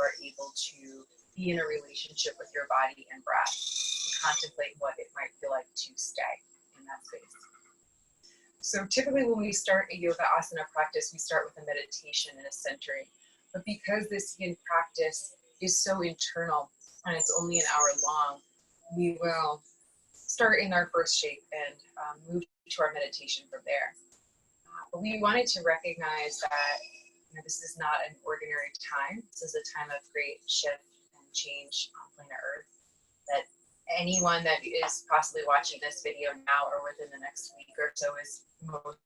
are able to be in a relationship with your body and breath and contemplate what it might feel like to stay in that space. So typically when we start a yoga asana practice, we start with a meditation and a centering. But because this yin practice is so internal and it's only an hour long, we will start in our first shape and move to our meditation from there. But we wanted to recognize that this is not an ordinary time. This is a time of great shift and change on planet Earth. That anyone that is possibly watching this video now or within the next week or so is most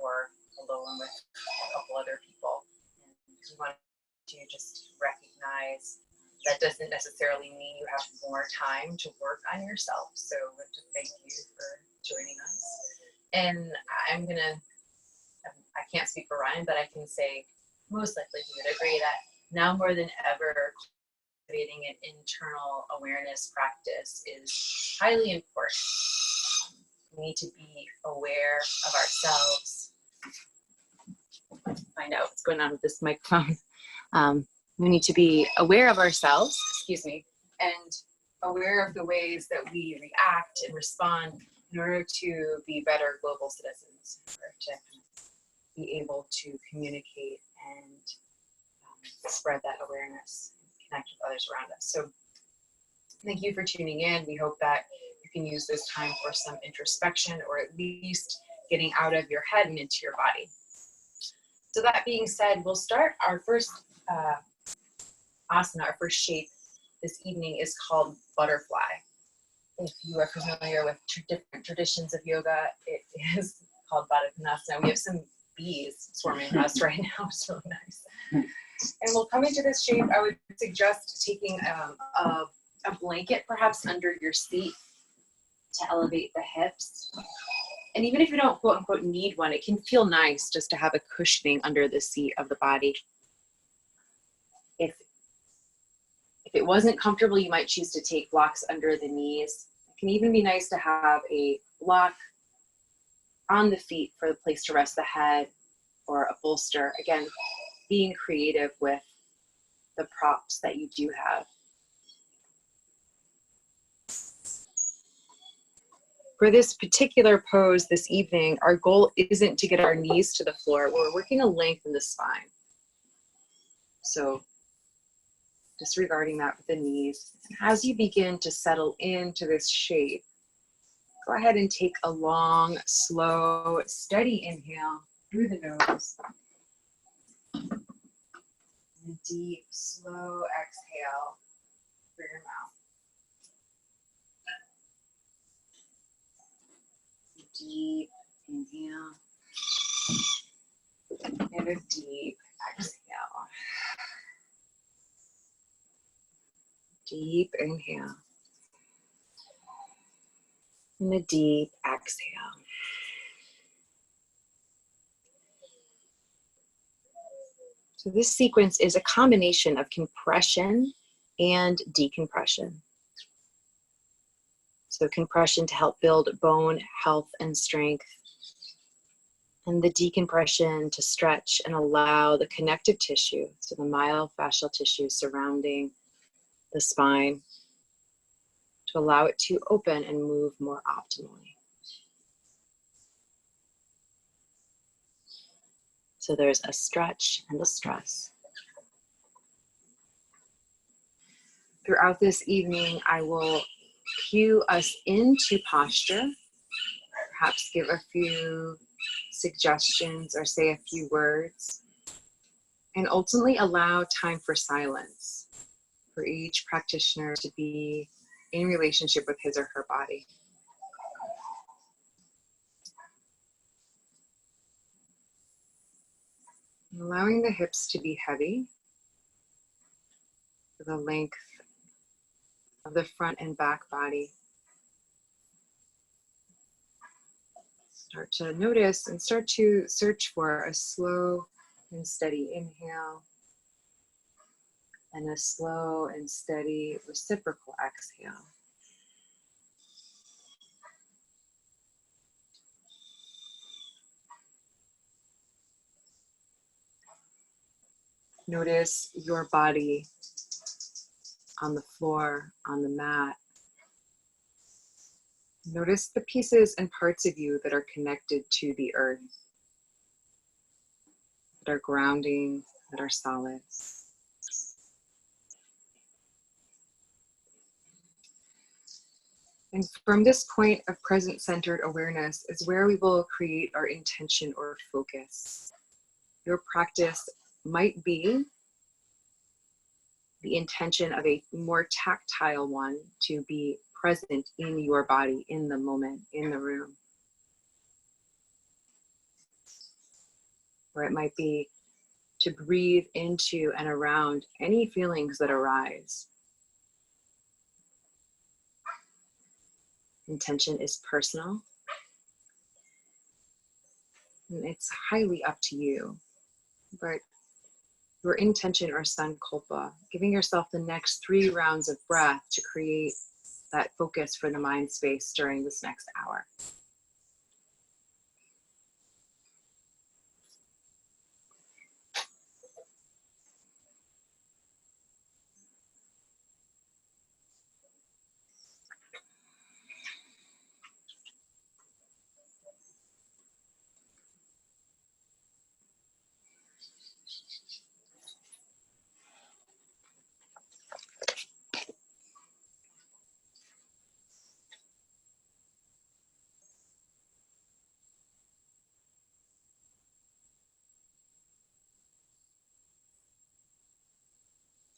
or alone with a couple other people. And we want to just recognize that doesn't necessarily mean you have more time to work on yourself. So I want to thank you for joining us. And I can't speak for Ryan, but I can say most likely he would agree that now more than ever, cultivating an internal awareness practice is highly important. We need to be aware of ourselves. Find out what's going on with this microphone. We need to be aware of ourselves, and aware of the ways that we react and respond in order to be better global citizens, in order to be able to communicate and spread that awareness and connect with others around us. So thank you for tuning in. We hope that you can use this time for some introspection, or at least getting out of your head and into your body. So that being said, we'll start our first asana, our first shape this evening is called butterfly. If you are familiar with different traditions of yoga, it is called Baddha. We have some bees swarming us right now. It's really nice. And we'll come into this shape. I would suggest taking a blanket perhaps under your seat to elevate the hips. And even if you don't quote unquote need one, it can feel nice just to have a cushioning under the seat of the body. If it wasn't comfortable, you might choose to take blocks under the knees. It can even be nice to have a block on the feet for the place to rest the head, or a bolster. Again, being creative with the props that you do have. For this particular pose this evening, our goal isn't to get our knees to the floor. We're working to lengthen the spine. So disregarding that with the knees. And as you begin to settle into this shape, go ahead and take a long, slow, steady inhale through the nose. And a deep, slow exhale through your mouth. Deep inhale and a deep exhale. Deep inhale and a deep exhale. So this sequence is a combination of compression and decompression. So compression to help build bone health and strength, and the decompression to stretch and allow the connective tissue, so the myofascial tissue surrounding the spine, to allow it to open and move more optimally. So there's a stretch and a stress. Throughout this evening, I will cue us into posture, perhaps give a few suggestions or say a few words, and ultimately allow time for silence for each practitioner to be in relationship with his or her body. And allowing the hips to be heavy for the length of the front and back body. Start to notice and start to search for a slow and steady inhale and a slow and steady reciprocal exhale. Notice your body on the floor, on the mat. Notice the pieces and parts of you that are connected to the earth, that are grounding, that are solid. And from this point of present-centered awareness is where we will create our intention or focus. Your practice might be the intention of a more tactile one, to be present in your body, in the moment, in the room. Or it might be to breathe into and around any feelings that arise. Intention is personal, and it's highly up to you. But your intention or sankalpa, giving yourself the next 3 rounds of breath to create that focus for the mind space during this next hour.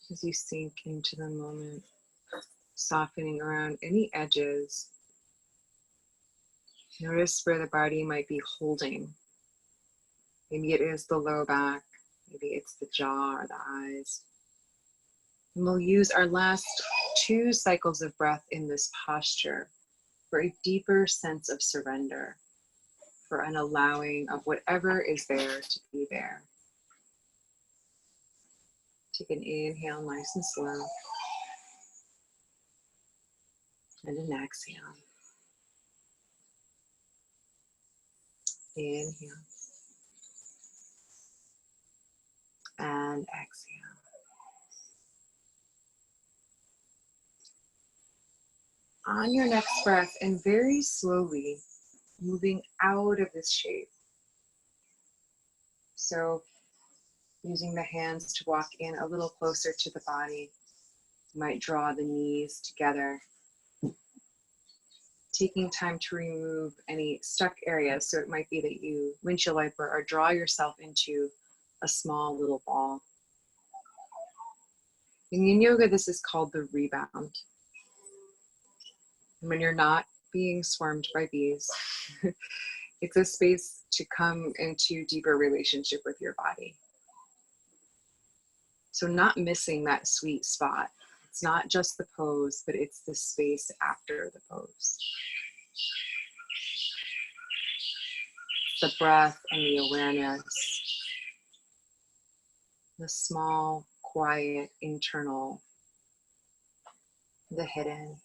As you sink into the moment, softening around any edges, notice where the body might be holding. Maybe it is the low back, maybe it's the jaw or the eyes. And we'll use our last 2 cycles of breath in this posture for a deeper sense of surrender, for an allowing of whatever is there to be there. Take an inhale nice and slow, and an exhale. Inhale and exhale. On your next breath, and very slowly moving out of this shape. So using the hands to walk in a little closer to the body. You might draw the knees together. Taking time to remove any stuck areas. So it might be that you windshield wiper or draw yourself into a small little ball. In Yin Yoga, this is called the rebound. And when you're not being swarmed by bees, it's a space to come into deeper relationship with your body. So not missing that sweet spot. It's not just the pose, but it's the space after the pose. The breath and the awareness. The small, quiet, internal. The hidden.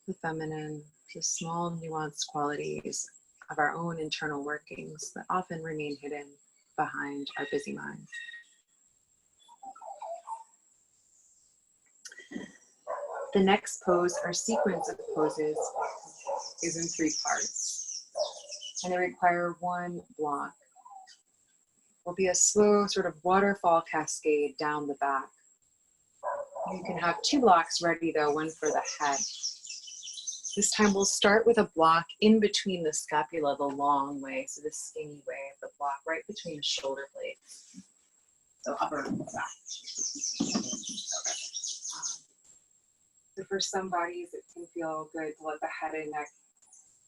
The feminine. The small, nuanced qualities of our own internal workings that often remain hidden behind our busy minds. The next pose, our sequence of poses, is in 3 parts, and they require 1 block. Will be a slow sort of waterfall cascade down the back. You can have 2 blocks ready though, 1 for the head. This time we'll start with a block in between the scapula, the long way, so the skinny way of the block, right between the shoulder blades. So upper and back. Okay. So for some bodies, it can feel good to let the head and neck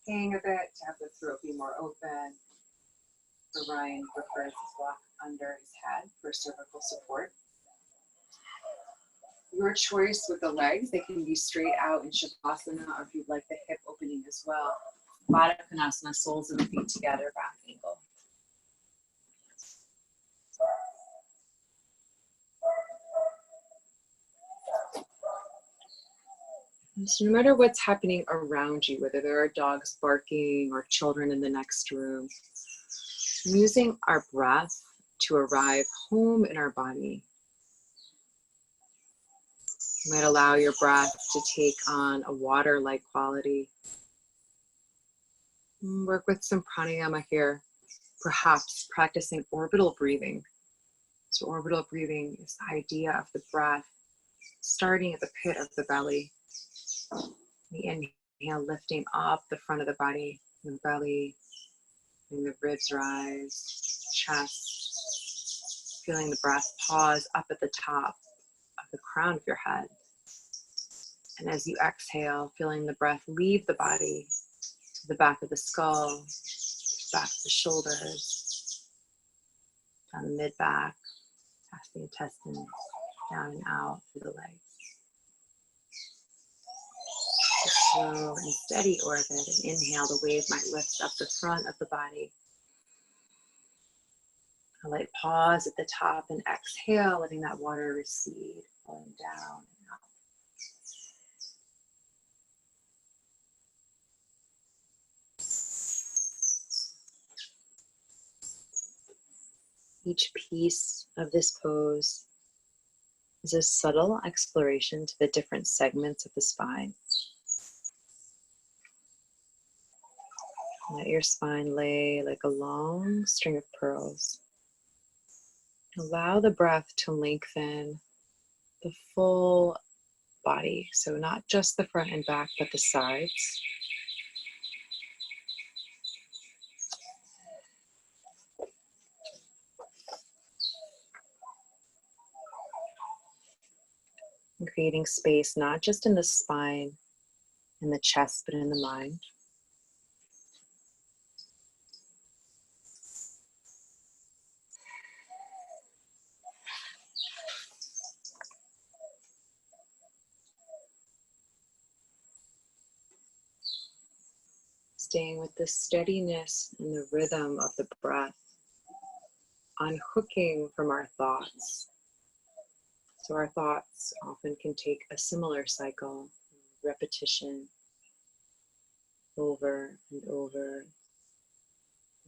hang a bit, to have the throat be more open. For Ryan, prefers this block under his head for cervical support. Your choice with the legs, they can be straight out in Shavasana, or if you'd like the hip opening as well. Baddha Konasana, soles of the feet together, back angle. So no matter what's happening around you, whether there are dogs barking or children in the next room, using our breath to arrive home in our body. You might allow your breath to take on a water-like quality. Work with some pranayama here, perhaps practicing orbital breathing. So orbital breathing is the idea of the breath starting at the pit of the belly. The inhale lifting up the front of the body, the belly, and the ribs rise, chest, feeling the breath pause up at the top of the crown of your head. And as you exhale, feeling the breath leave the body to the back of the skull, back of the shoulders, down the mid-back, past the intestines, down and out through the legs. A slow and steady orbit. And inhale, the wave might lift up the front of the body. A light pause at the top and exhale, letting that water recede, flowing down and out. Each piece of this pose is a subtle exploration to the different segments of the spine. Let your spine lay like a long string of pearls. Allow the breath to lengthen the full body, so not just the front and back, but the sides. And creating space not just in the spine and the chest, but in the mind. Staying with the steadiness and the rhythm of the breath, unhooking from our thoughts. So our thoughts often can take a similar cycle, repetition, over and over.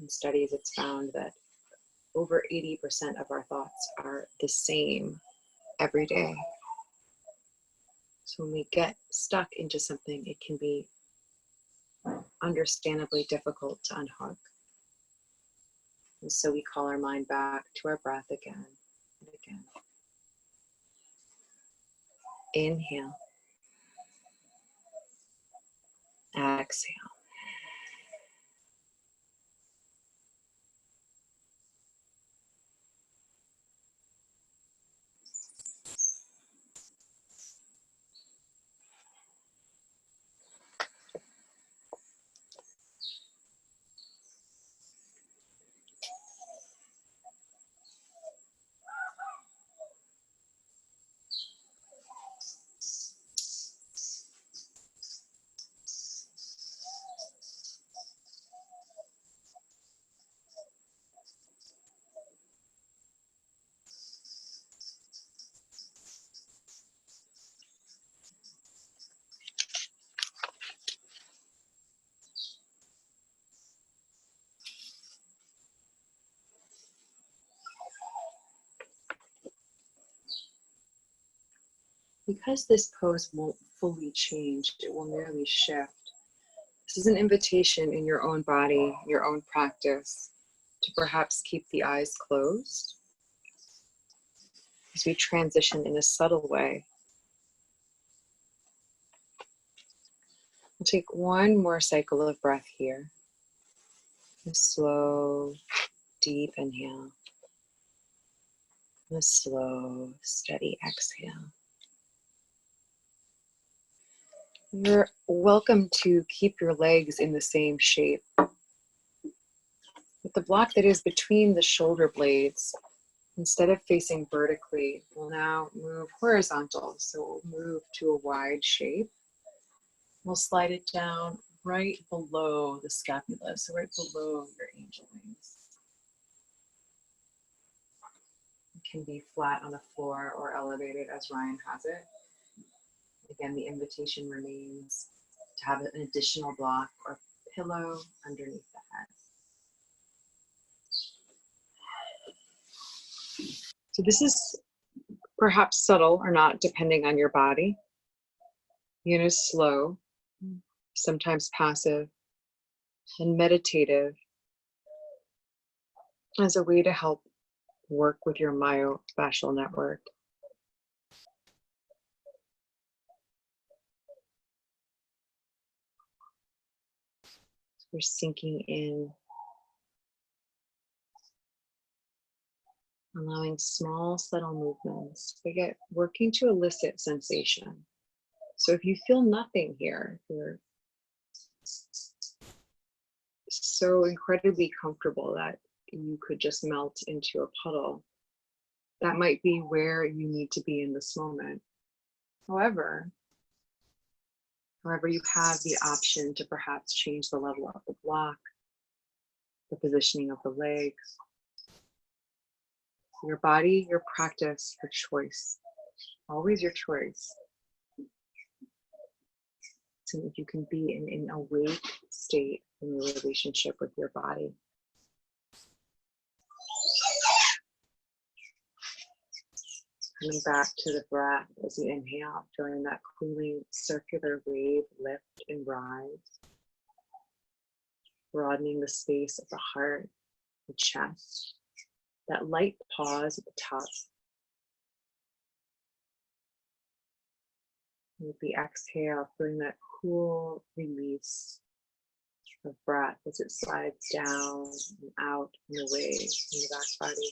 In studies, it's found that over 80% of our thoughts are the same every day. So when we get stuck into something, it can be understandably difficult to unhook. And so we call our mind back to our breath again and again. Inhale. Exhale. Because this pose won't fully change, it will merely shift. This is an invitation in your own body, your own practice, to perhaps keep the eyes closed as we transition in a subtle way. We'll take one more cycle of breath here. A slow, deep inhale. And a slow, steady exhale. You're welcome to keep your legs in the same shape. With the block that is between the shoulder blades, instead of facing vertically, we'll now move horizontal. So we'll move to a wide shape. We'll slide it down right below the scapula, so right below your angel wings. It can be flat on the floor or elevated as Ryan has it. Again, the invitation remains to have an additional block or pillow underneath the head. So this is perhaps subtle or not, depending on your body. Yin is slow, sometimes passive, and meditative as a way to help work with your myofascial network. So we're sinking in, allowing small, subtle movements. Again, working to elicit sensation. So if you feel nothing here, you're so incredibly comfortable that you could just melt into a puddle. That might be where you need to be in this moment. However, you have the option to perhaps change the level of the block, the positioning of the legs, your body, your practice, your choice. Always your choice. So if you can be in an awake state in your relationship with your body. Coming back to the breath as you inhale, feeling that cooling circular wave lift and rise. Broadening the space of the heart, the chest, that light pause at the top. With the exhale, feeling that cool release of breath as it slides down and out and away from the back body.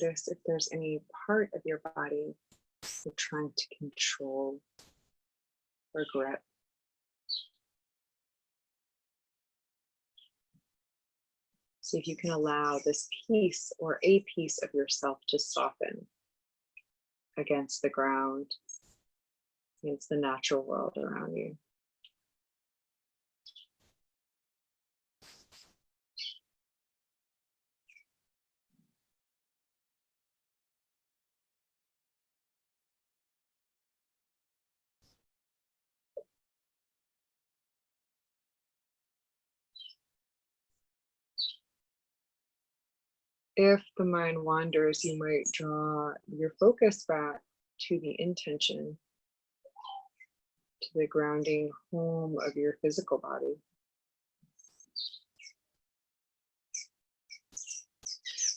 Notice if there's any part of your body you're trying to control or grip. See if you can allow this piece or a piece of yourself to soften against the ground, against the natural world around you. If the mind wanders, you might draw your focus back to the intention, to the grounding home of your physical body.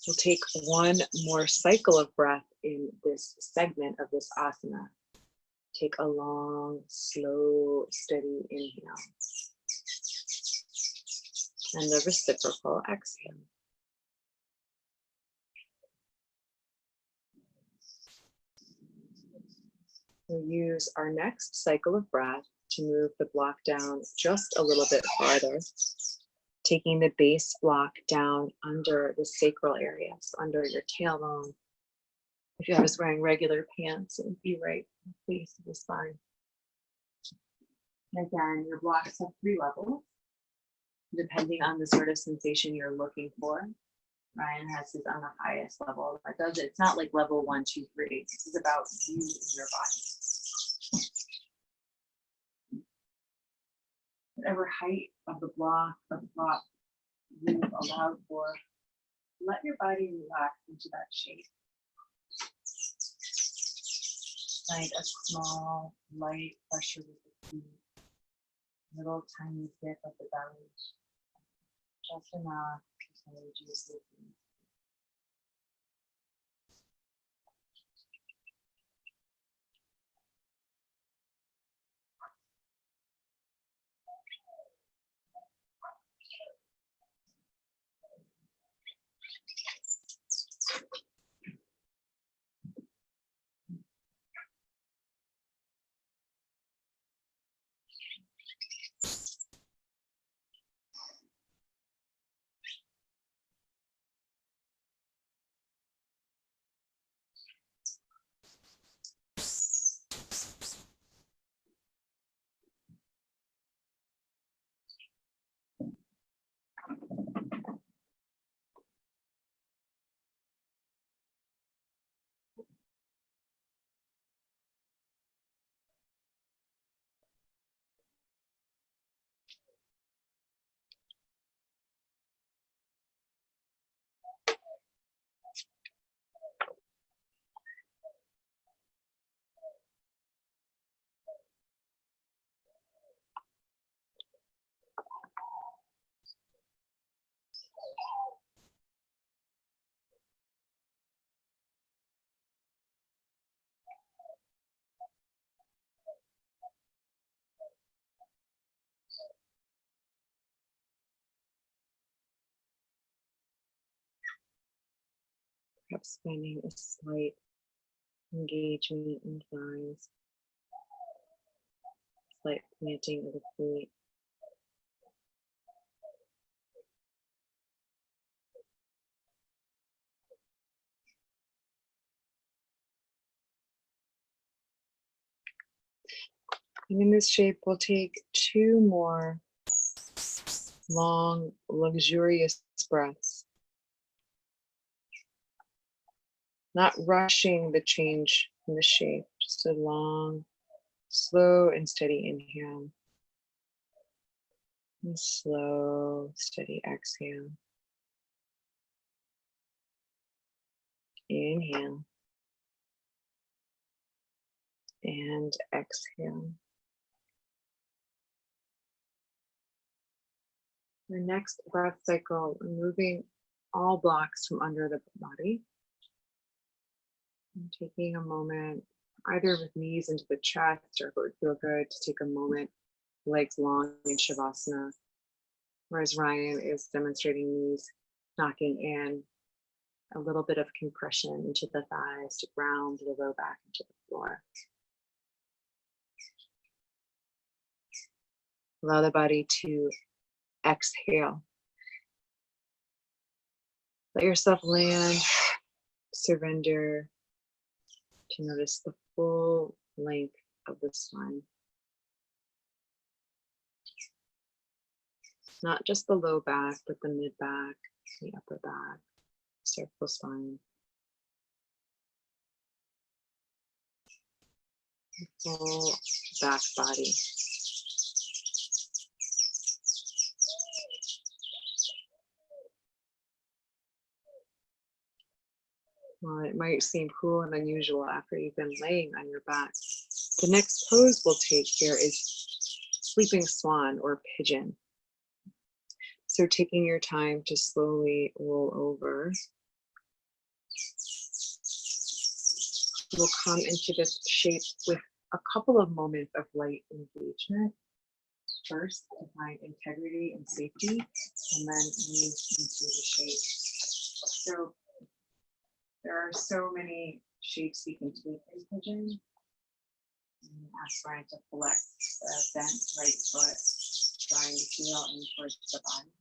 We'll take one more cycle of breath in this segment of this asana. Take a long, slow, steady inhale. And the reciprocal exhale. We'll use our next cycle of breath to move the block down just a little bit farther, taking the base block down under the sacral area, so under your tailbone. If you was wearing regular pants, it would be right in the face of the spine. And again, your blocks have 3 levels, depending on the sort of sensation you're looking for. Ryan has his on the highest level. That does it. It's not like level 1, 2, 3. This is about you and your body. Whatever height of the block you've allowed for, let your body relax into that shape. Find a small, light pressure with the feet, little tiny dip of the belly, just enough to reduce the feet. Perhaps finding a slight engagement in thighs, slight planting of the feet. And in this shape, we'll take 2 more long, luxurious breaths. Not rushing the change in the shape, just a long, slow and steady inhale. And slow, steady exhale. Inhale. And exhale. The next breath cycle, removing all blocks from under the body. And taking a moment, either with knees into the chest, or if it would feel good to take a moment, legs long in Shavasana. Whereas Ryan is demonstrating knees knocking in, a little bit of compression into the thighs to ground the low back into the floor. Allow the body to exhale. Let yourself land, surrender to notice the full length of the spine. Not just the low back, but the mid back, the upper back, cervical spine. The full back body. While it might seem cool and unusual after you've been laying on your back, the next pose we'll take here is sleeping swan or pigeon. So taking your time to slowly roll over. We'll come into this shape with a couple of moments of light engagement. First, to find integrity and safety, and then move into the shape. So there are so many shapes we can take in pigeon. Ask Ryan to flex the bent right foot, drawing the heel in towards the body.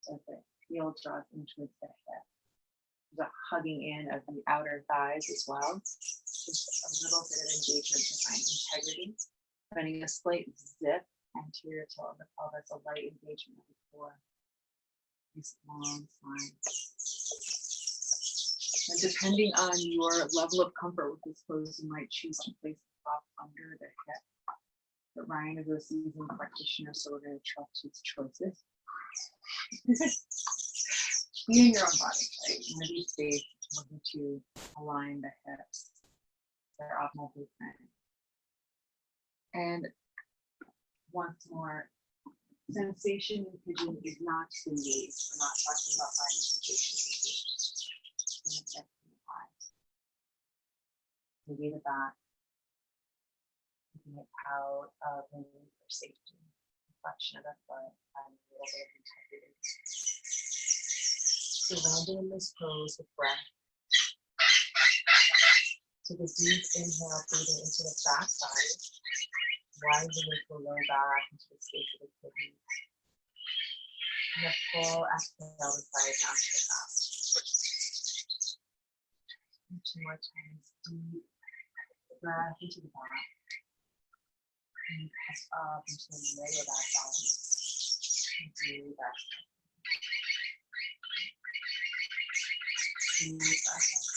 So the heel draws in towards the hip. There's a hugging in of the outer thighs as well. Just a little bit of engagement to find integrity. Finding a slight zip anterior to the pelvis, a light engagement of the core. These long lines. And depending on your level of comfort with this pose, you might choose to place the prop under the hip. But Ryan is a seasoned practitioner, so we're going to trust his choices. Be in your own body, right? You want to be safe, looking to align the hips. Their optimal movement. And once more, sensation in pigeon is not engaged. We're not talking about finding sensation engaged. Maybe the back, taking it out of the need for safety, reflection of the foot, and a little bit of integrity. Surrounding in this pose with breath. Take a deep inhale, breathing into the back body, widening the low back into the space of the kidney. And a full exhale to side down to the back. And 2 more times, deep breath into the back. And press up into the lower back body. And breathe back. Deep breath in.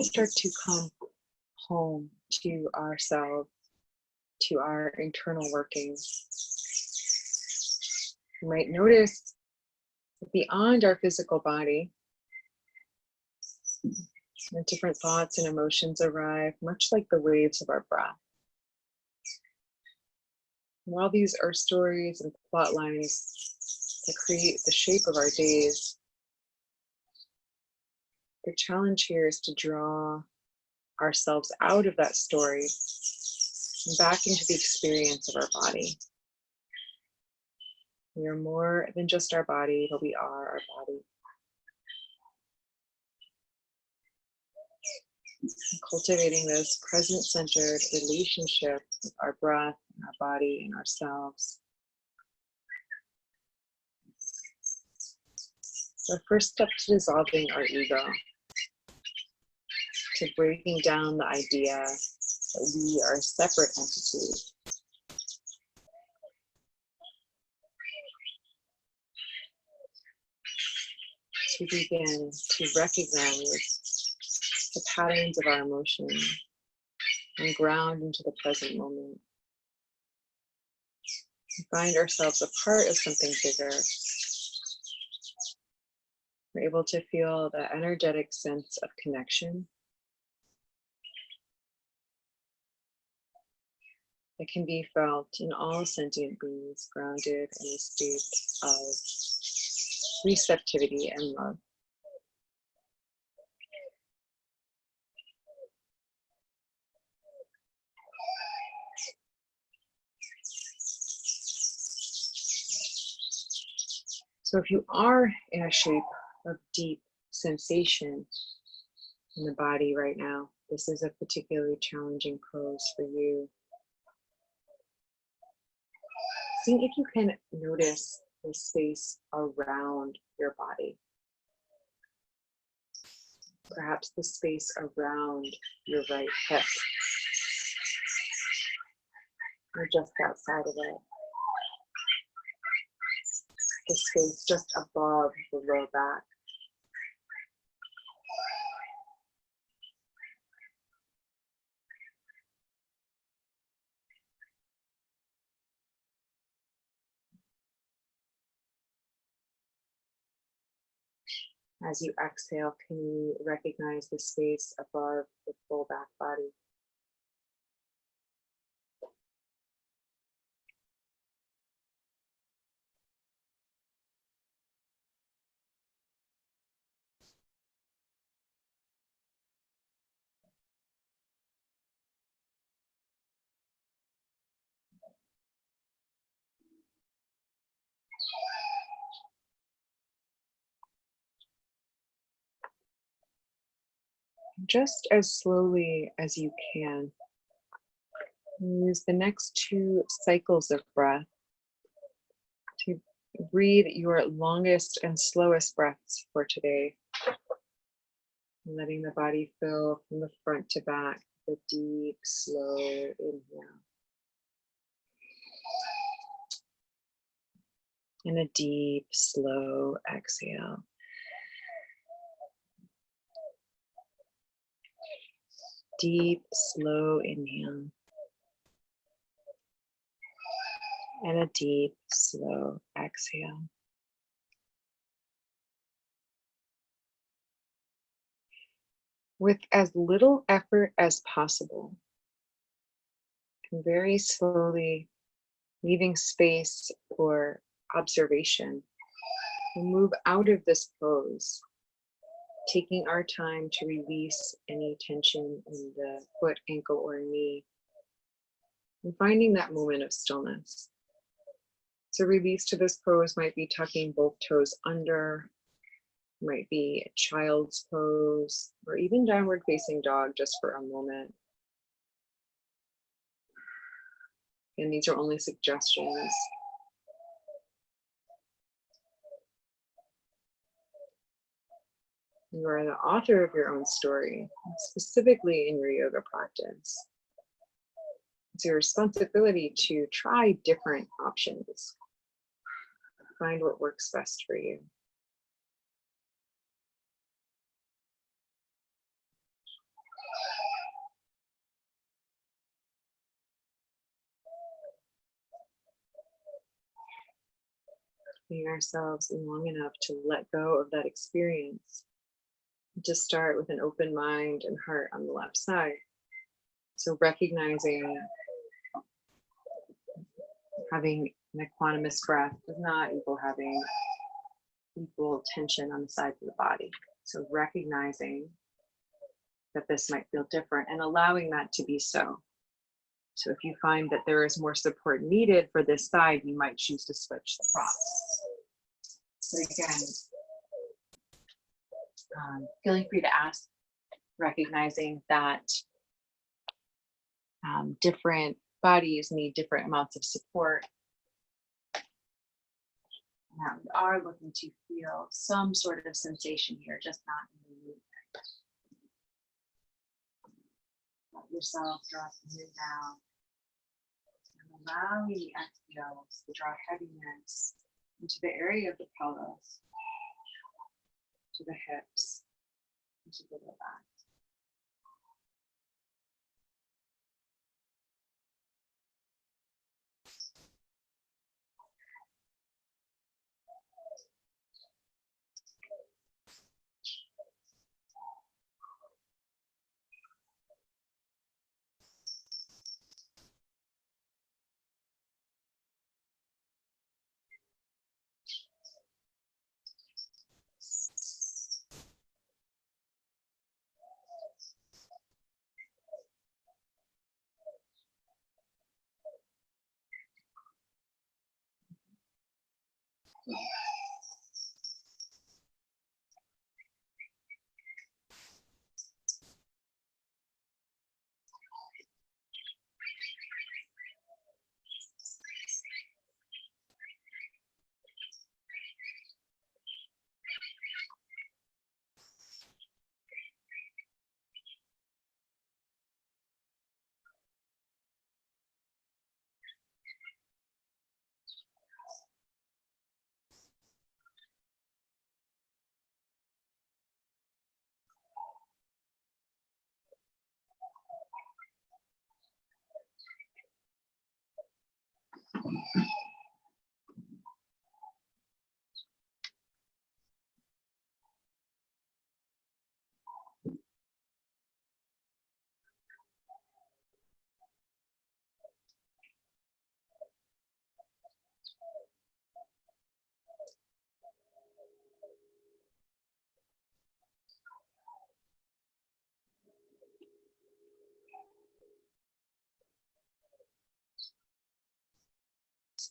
start to come home to ourselves, to our internal workings. You might notice that beyond our physical body, different thoughts and emotions arrive, much like the waves of our breath. While these are stories and plot lines that create the shape of our days, the challenge here is to draw ourselves out of that story and back into the experience of our body. We are more than just our body, but we are our body. Cultivating this present-centered relationship with our breath, and our body, and ourselves. The first step to dissolving our ego, to breaking down the idea that we are a separate entity. To begin to recognize the patterns of our emotions and ground into the present moment. We find ourselves a part of something bigger. We're able to feel the energetic sense of connection that can be felt in all sentient beings grounded in a state of receptivity and love. So if you are in a shape of deep sensation in the body right now, this is a particularly challenging pose for you. See if you can notice the space around your body. Perhaps the space around your right hip, or just outside of it. The space just above the low back. As you exhale, can you recognize the space above the full back body? Just as slowly as you can, use the next 2 cycles of breath to breathe your longest and slowest breaths for today. Letting the body fill from the front to back, the deep, slow inhale. And a deep, slow exhale. Deep, slow inhale. And a deep, slow exhale. With as little effort as possible, and very slowly leaving space for observation, we'll move out of this pose, taking our time to release any tension in the foot, ankle, or knee, and finding that moment of stillness. So release to this pose might be tucking both toes under, might be a child's pose, or even downward facing dog just for a moment. And these are only suggestions. You are the author of your own story, specifically in your yoga practice. It's your responsibility to try different options. Find what works best for you. Giving ourselves long enough to let go of that experience. To start with an open mind and heart on the left side. So recognizing having an equanimous breath does not equal having equal tension on the sides of the body. So recognizing that this might feel different and allowing that to be so. So if you find that there is more support needed for this side, you might choose to switch the props. But again, feeling free to ask, recognizing that different bodies need different amounts of support. Now we are looking to feel some sort of sensation here, just not in the movement. Let yourself drop in and down. And allowing the exhales to draw heaviness into the area of the pelvis, to the hips, and to the low back.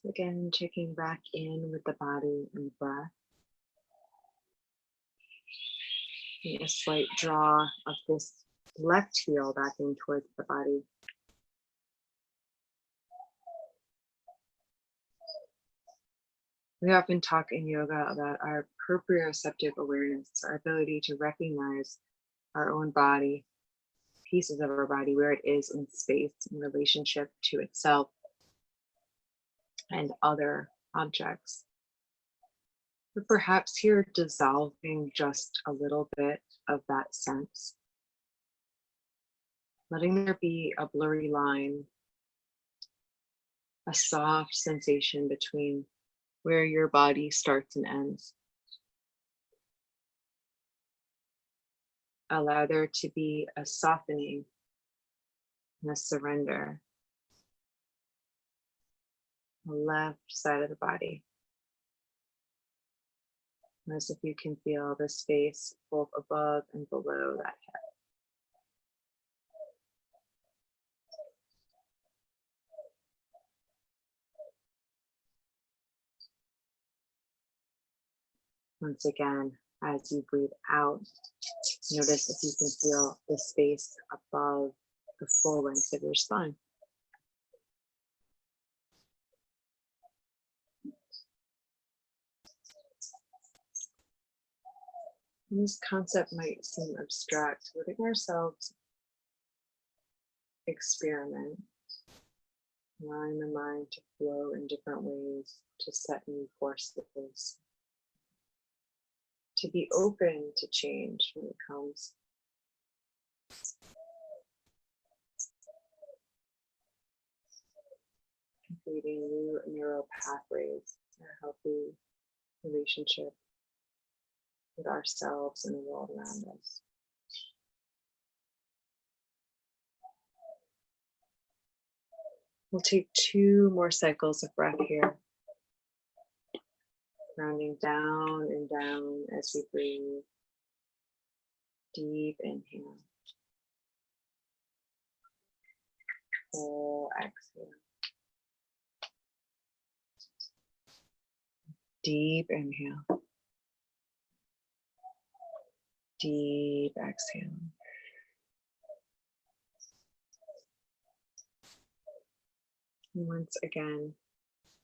So again, checking back in with the body and the breath. And a slight draw of this left heel back in towards the body. We often talk in yoga about our proprioceptive awareness, our ability to recognize our own body, pieces of our body, where it is in space in relationship to itself and other objects. But perhaps here dissolving just a little bit of that sense. Letting there be a blurry line, a soft sensation between where your body starts and ends. Allow there to be a softening and a surrender. The left side of the body. As if you can feel the space both above and below that head. Once again, as you breathe out, notice if you can feel the space above the full length of your spine. And this concept might seem abstract, letting ourselves experiment, allowing the mind to flow in different ways, to set new courses, to be open to change when it comes. Creating new neural pathways that are healthy relationship with ourselves and the world around us. We'll take 2 more cycles of breath here. Grounding down and down as we breathe. Deep inhale. Full exhale. Deep inhale. Deep exhale. And once again,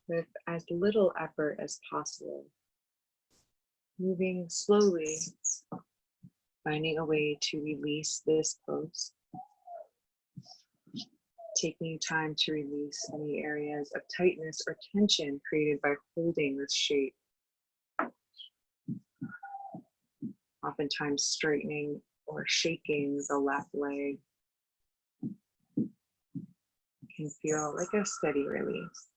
with as little effort as possible, moving slowly, finding a way to release this pose. Taking time to release any areas of tightness or tension created by holding this shape. Oftentimes straightening or shaking the left leg can feel like a steady release.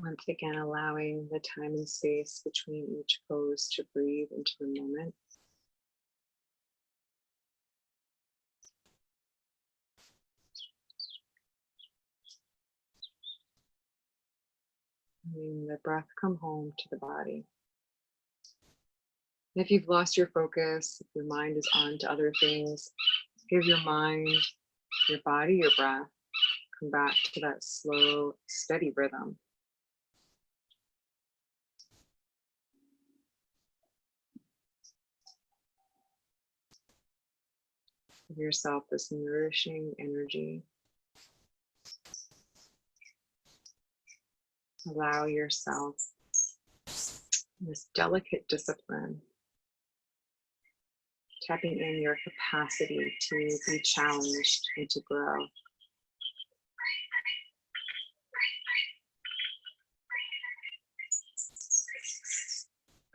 Once again, allowing the time and space between each pose to breathe into the moment. Letting the breath come home to the body. And if you've lost your focus, if your mind is on to other things, give your mind, your body, your breath, come back to that slow, steady rhythm. Give yourself this nourishing energy. Allow yourself this delicate discipline, tapping in your capacity to be challenged and to grow.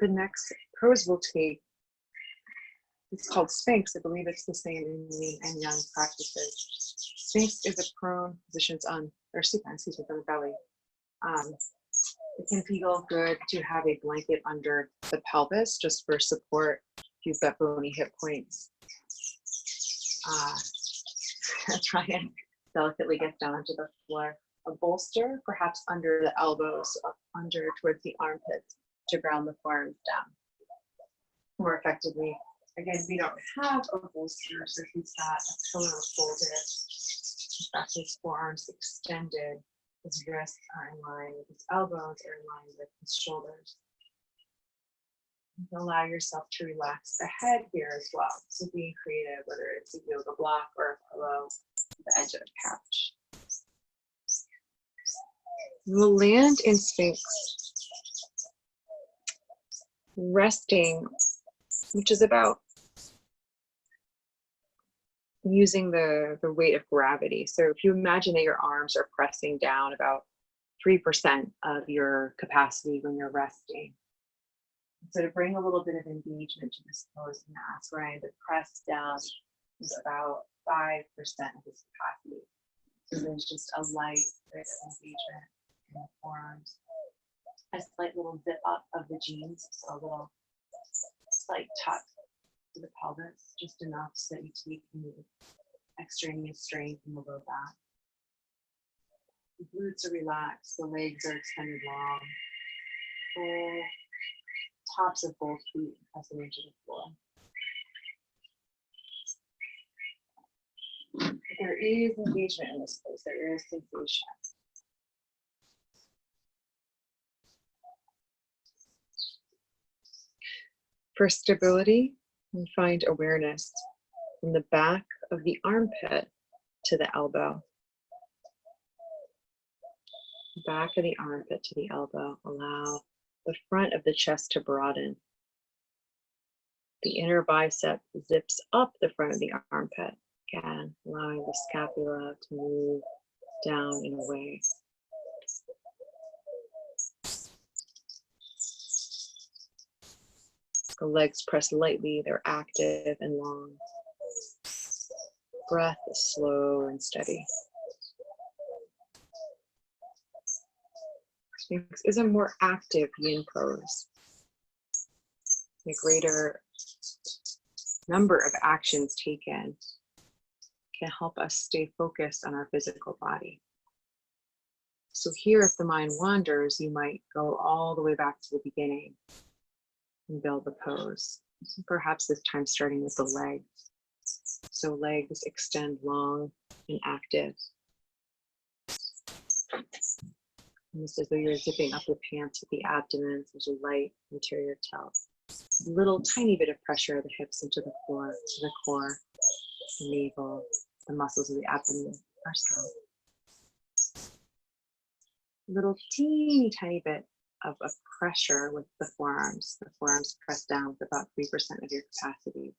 The next pose we'll take, it's called Sphinx. I believe it's the same in Yin and Yang practices. Sphinx is a prone position on, or supine, excuse me, from the belly. It can feel good to have a blanket under the pelvis just for support if you've got bony hip points. Try and delicately get down to the floor. A bolster, perhaps under the elbows, up under towards the armpits to ground the forearms down more effectively. Again, we don't have a bolster, so if he's got a pillow folded, he's got his forearms extended, his wrists are in line with his elbows, are in line with his shoulders. Allow yourself to relax the head here as well. So being creative, whether it's a yoga block or a pillow, the edge of the couch. We'll land in Sphinx, resting, which is about using the weight of gravity. So if you imagine that your arms are pressing down about 3% of your capacity when you're resting. So to bring a little bit of engagement to this pose and ask Ryan to press down is about 5% of his capacity. So there's just a light bit of engagement in the forearms. A slight little zip up of the jeans, so a little slight tuck to the pelvis, just enough so that you take the extraneous strain from the low back. The glutes are relaxed, the legs are extended long. Full tops of both feet pressing into the floor. There is engagement in this pose, there is sensation. For stability, we find awareness from the back of the armpit to the elbow. Back of the armpit to the elbow. Allow the front of the chest to broaden. The inner bicep zips up the front of the armpit. Again, allowing the scapula to move down and away. The legs press lightly, they're active and long. Breath is slow and steady. This is a more active yin pose. A greater number of actions taken can help us stay focused on our physical body. So here, if the mind wanders, you might go all the way back to the beginning and build the pose. Perhaps this time starting with the legs. So legs extend long and active. Almost as though you're zipping up the pants with the abdomen, there's a light interior tilt. A little tiny bit of pressure of the hips into the floor, to the core, the navel, the muscles of the abdomen are strong. Little teeny tiny bit of pressure with the forearms. The forearms press down with about 3% of your capacity.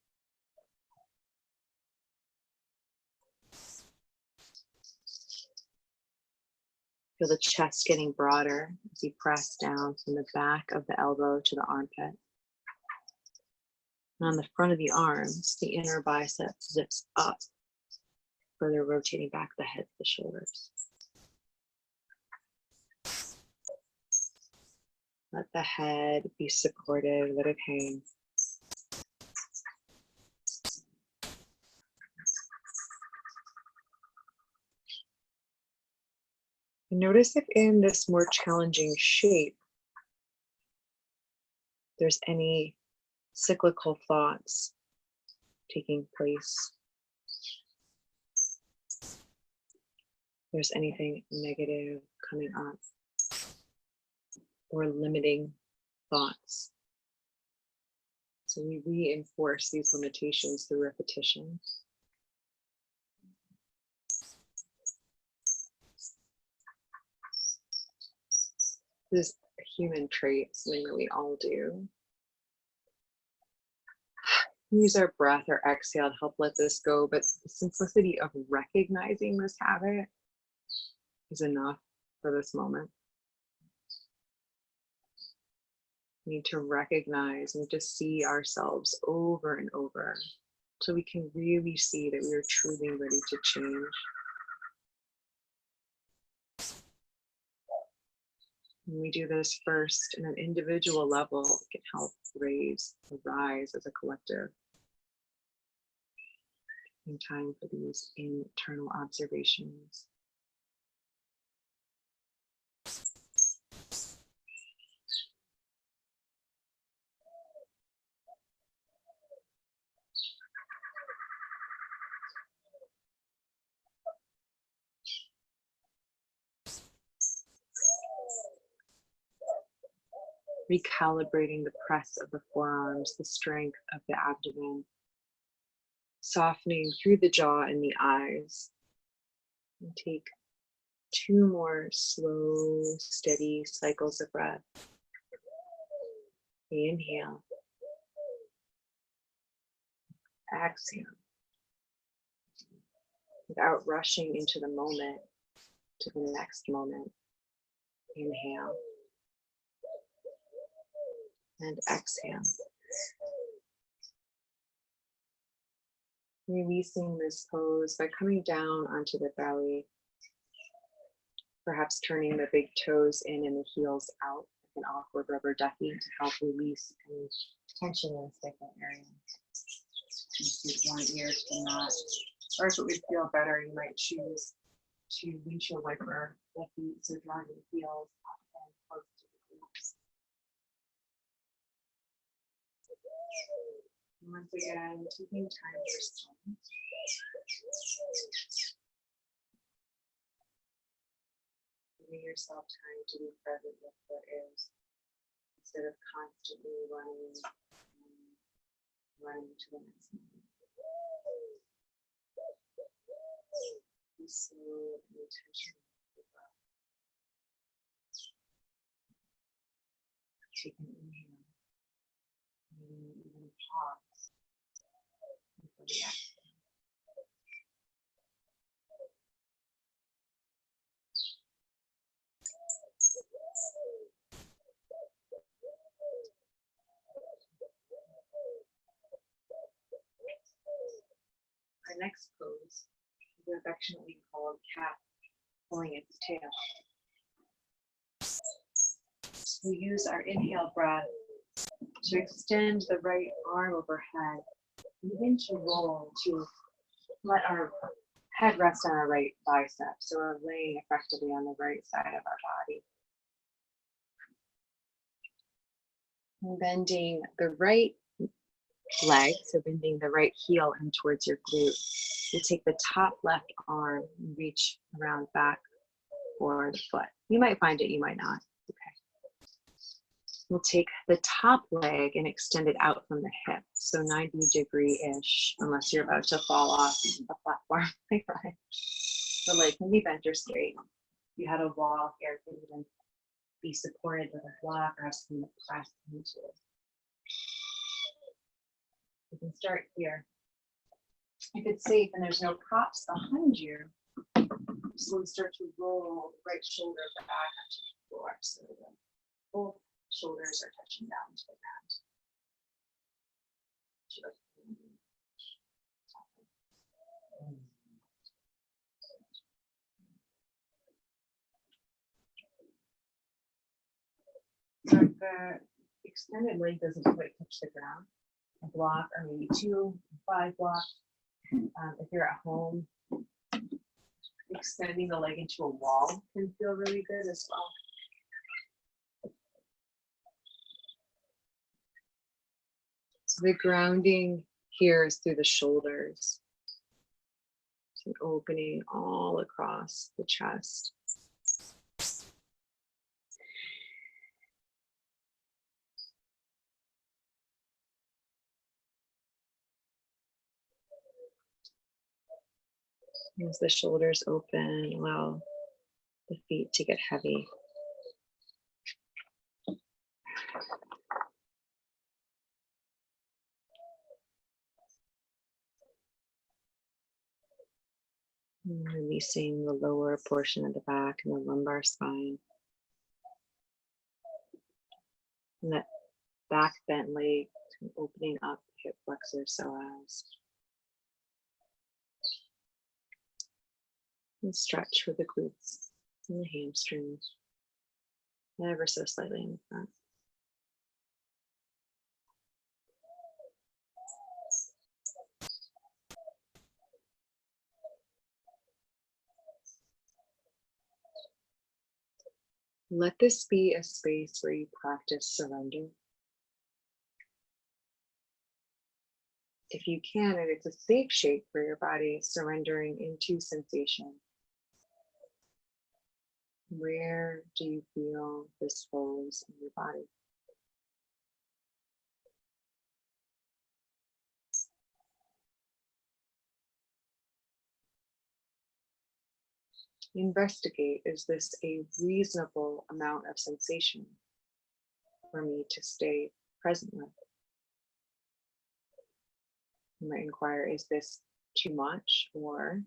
Feel the chest getting broader as you press down from the back of the elbow to the armpit. And on the front of the arms, the inner bicep zips up, further rotating back the head to the shoulders. Let the head be supported, let it hang. And notice if in this more challenging shape, there's any cyclical thoughts taking place. There's anything negative coming up or limiting thoughts. So we reinforce these limitations through repetition. This is a human trait, something that we all do. Use our breath or exhale to help let this go, but the simplicity of recognizing this habit is enough for this moment. We need to recognize and to see ourselves over and over so we can really see that we are truly ready to change. When we do this first in an individual level, it can help rise as a collective. In time for these internal observations. Recalibrating the press of the forearms, the strength of the abdomen, softening through the jaw and the eyes. And take 2 more slow, steady cycles of breath. Inhale. Exhale. Without rushing into the moment, to the next moment. Inhale. And exhale. Releasing this pose by coming down onto the belly, perhaps turning the big toes in and the heels out, like an awkward rubber ducky to help release any tension in the sacral area. Use one ear to the mat, or if it would feel better, you might choose to windshield wiper the feet, so drawing the heels up and close to the glutes. Once again, taking time for stillness. Giving yourself time to be present with what is, instead of constantly running to the next moment. Be slow and intentional with the breath. Take an inhale. Maybe even pause before the exhale. our next pose is affectionately called cat, pulling its tail. We use our inhale breath to extend the right arm overhead, begin to roll, to let our head rest on our right bicep. So we're laying effectively on the right side of our body. And bending the right leg, so bending the right heel in towards your glute. You take the top left arm and reach around back for the foot. You might find it, you might not. Okay. We'll take the top leg and extend it out from the hip, so 90-degree-ish, unless you're about to fall off the platform. Right. The leg can be bent or straight. If you had a wall here, it can even be supported with a block or have something to press into it. You can start here. If it's safe and there's no props behind you, slowly start to roll the right shoulder back onto the floor, so that both shoulders are touching down to the ground. So if the extended leg doesn't quite touch the ground, a block or maybe 2, 5 blocks. If you're at home, extending the leg into a wall can feel really good as well. So the grounding here is through the shoulders. So opening all across the chest. As the shoulders open, allow the feet to get heavy. And releasing the lower portion of the back and the lumbar spine. And that back bent leg opening up the hip flexor psoas. And stretch for the glutes and the hamstrings, ever so slightly in the front. Let this be a space where you practice surrender. If you can, and it's a safe shape for your body, surrendering into sensation. Where do you feel this holds in your body? Investigate, is this a reasonable amount of sensation for me to stay present with? You might inquire, is this too much, or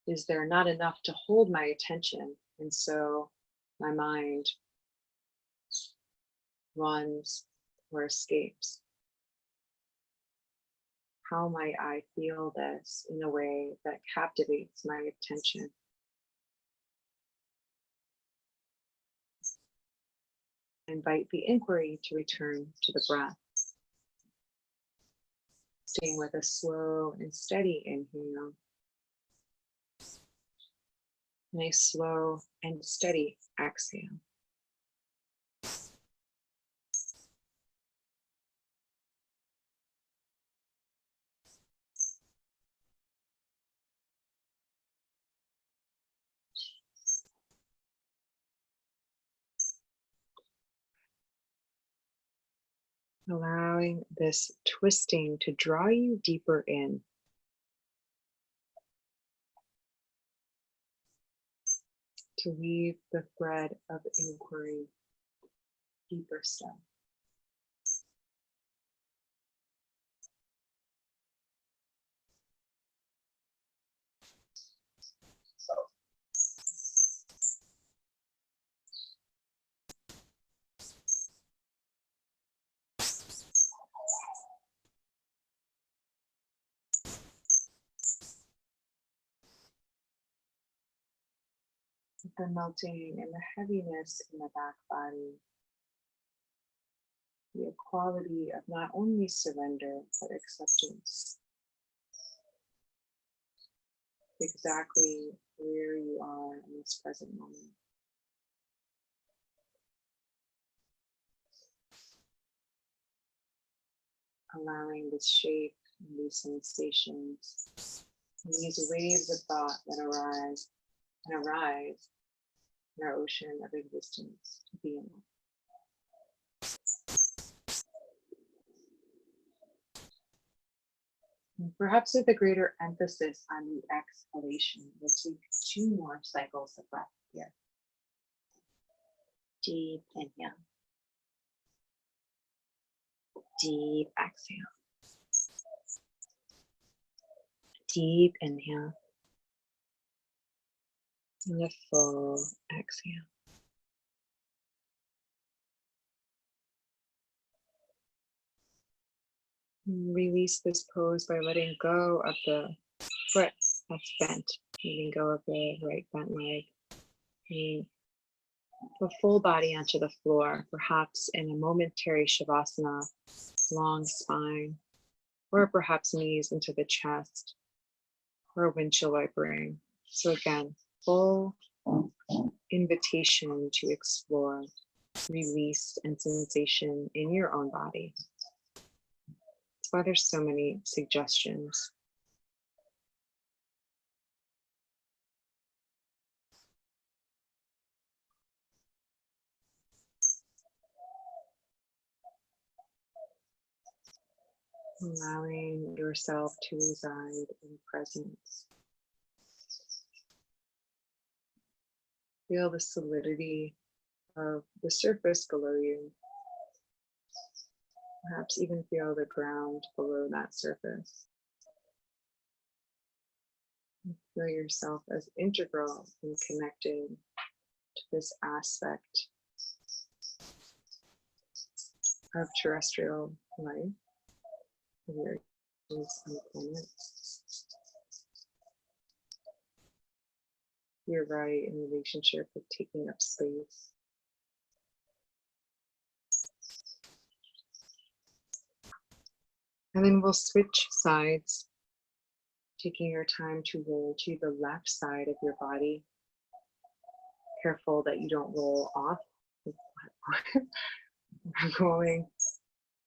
is there not enough to hold my attention, and so my mind runs or escapes? How might I feel this in a way that captivates my attention? Invite the inquiry to return to the breath. Staying with a slow and steady inhale. And a slow and steady exhale. Allowing this twisting to draw you deeper in. To weave the thread of inquiry deeper still. The melting and the heaviness in the back body. The equality of not only surrender, but acceptance. Exactly where you are in this present moment. Allowing this shape and these sensations and these waves of thought that arise in our ocean of existence to be enough. And perhaps with a greater emphasis on the exhalation, we'll take 2 more cycles of breath here. Deep inhale. Deep exhale. Deep inhale. And a full exhale. Release this pose by letting go of the foot that's bent, letting go of the right bent leg. Bringing the full body onto the floor, perhaps in a momentary shavasana, long spine, or perhaps knees into the chest, or windshield wipering. So again, full invitation to explore release and sensation in your own body. That's why there's so many suggestions. Allowing yourself to reside in presence. Feel the solidity of the surface below you. Perhaps even feel the ground below that surface. Feel yourself as integral and connected to this aspect of terrestrial life, of your existence on the planet. You're right in relationship with taking up space. And then we'll switch sides, taking your time to roll to the left side of your body. Careful that you don't roll off. Rolling,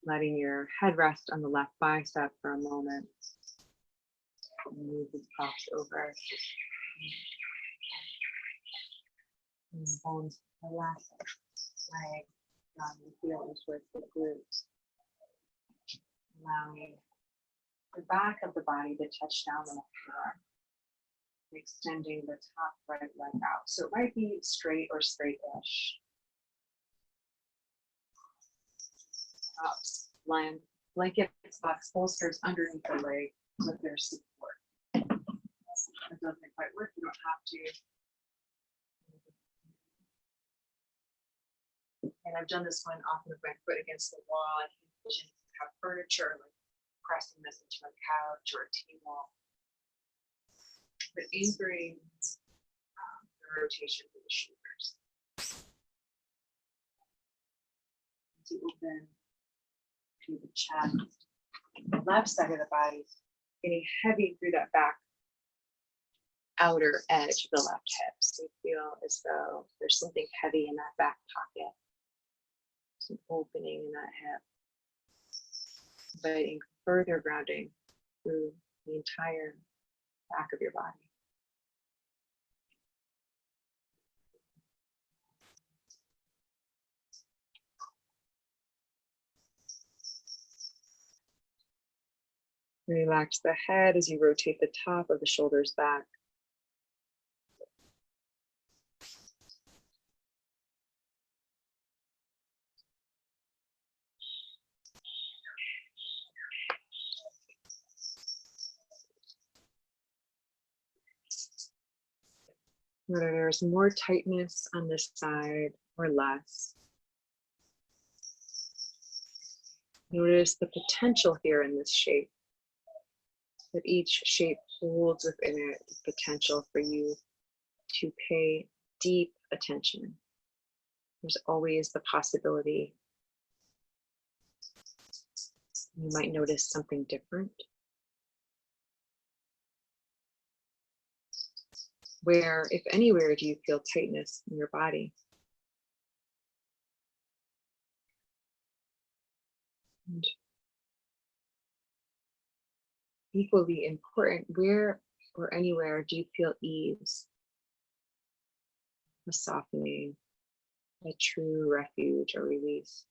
letting your head rest on the left bicep for a moment. Move the props over. And bones the left leg down the heel towards the glutes. Allowing the back of the body to touch down on the floor. Extending the top right leg out. So it might be straight or straight-ish. Land blankets, box bolsters underneath the leg with their support. It doesn't quite work, you don't have to. And I've done this one often with my foot against the wall. I can envision have furniture, like pressing this into a couch or a table. But anchoring the rotation of the shoulders. To open to the chest. The left side of the body getting heavy through that back outer edge of the left hip. So you feel as though there's something heavy in that back pocket. Some opening in that hip. Inviting further grounding through the entire back of your body. Relax the head as you rotate the top of the shoulders back. Whether there's more tightness on this side or less. Notice the potential here in this shape. That each shape holds within it the potential for you to pay deep attention. There's always the possibility you might notice something different. Where, if anywhere, do you feel tightness in your body? And equally important, where or anywhere do you feel ease, a softening, a true refuge or release?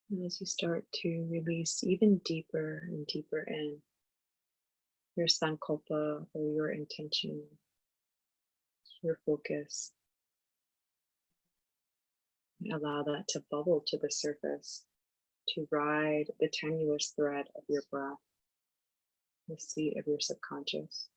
And as you start to release even deeper and deeper in your sankalpa or your intention, your focus, allow that to bubble to the surface, to ride the tenuous thread of your breath, the seat of your subconscious.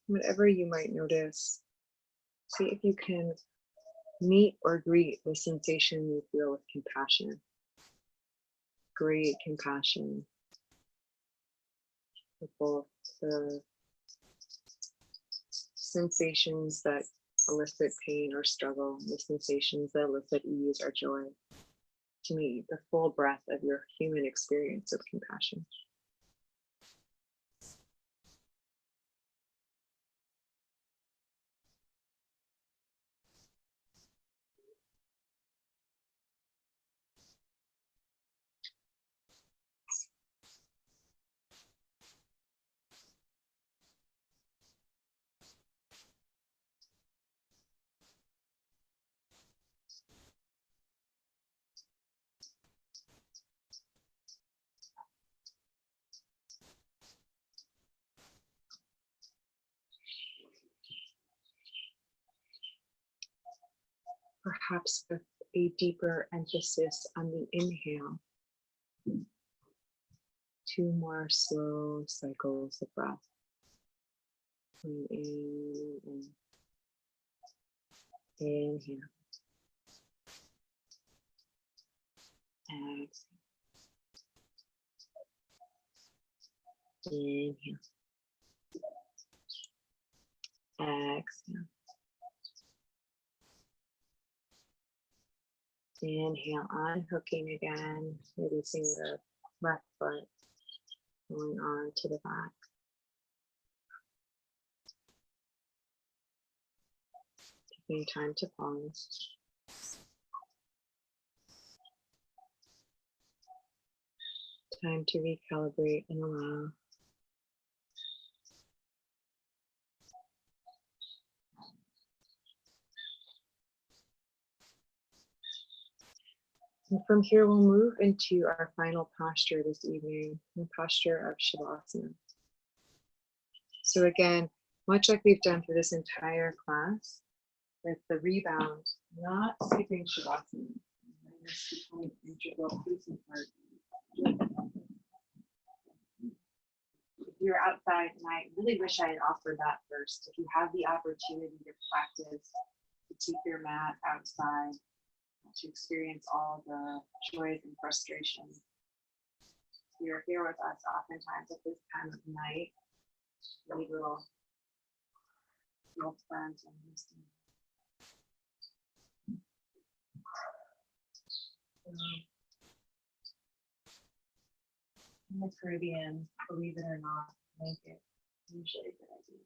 Whatever you might notice, see if you can meet or greet the sensation you feel with compassion. Great compassion for both the sensations that elicit pain or struggle, the sensations that elicit ease or joy. To meet the full breadth of your human experience of compassion. Perhaps with a deeper emphasis on the inhale. 2 more slow cycles of breath. In and inhale. Exhale. Inhale. Exhale. Inhale, unhooking again, releasing the left foot, going on to the back. Taking time to pause. Time to recalibrate and allow. And from here, we'll move into our final posture this evening, the posture of Shavasana. So again, much like we've done for this entire class, with the rebound, not skipping Shavasana. This is becoming an integral piece and part. If you're outside, and I really wish I had offered that first, if you have the opportunity to practice, to take your mat outside, to experience all the joys and frustrations. You're here with us oftentimes at this time of night. Really little friends and wisdom. In the Caribbean, believe it or not, blanket usually a good idea.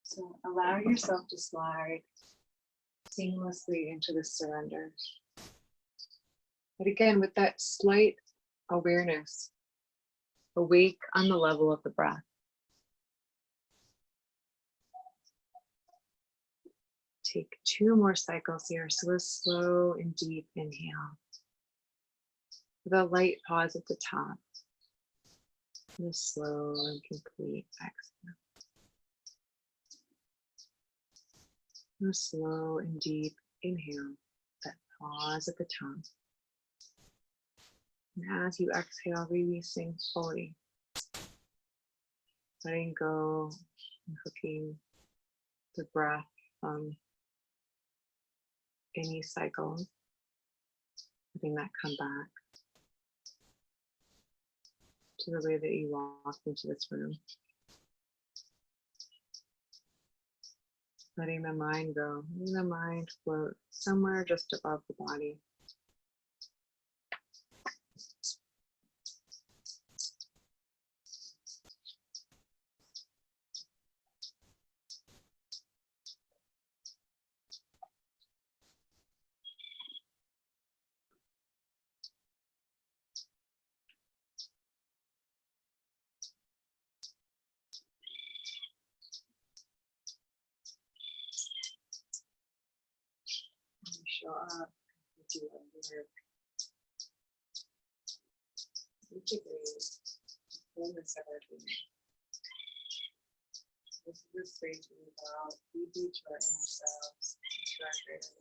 So allow yourself to slide seamlessly into the surrender. But again, with that slight awareness, awake on the level of the breath. take 2 more cycles here. So a slow and deep inhale. With a light pause at the top. And a slow and complete exhale. And a slow and deep inhale. That pause at the top. And as you exhale, releasing fully. Letting go and hooking the breath from any cycles. Letting that come back to the way that you walked into this room. Letting the mind go, letting the mind float somewhere just above the body. Show up, do your work, integrate the fullness of our being. This is a space we allow deeply to our inner selves, to our greater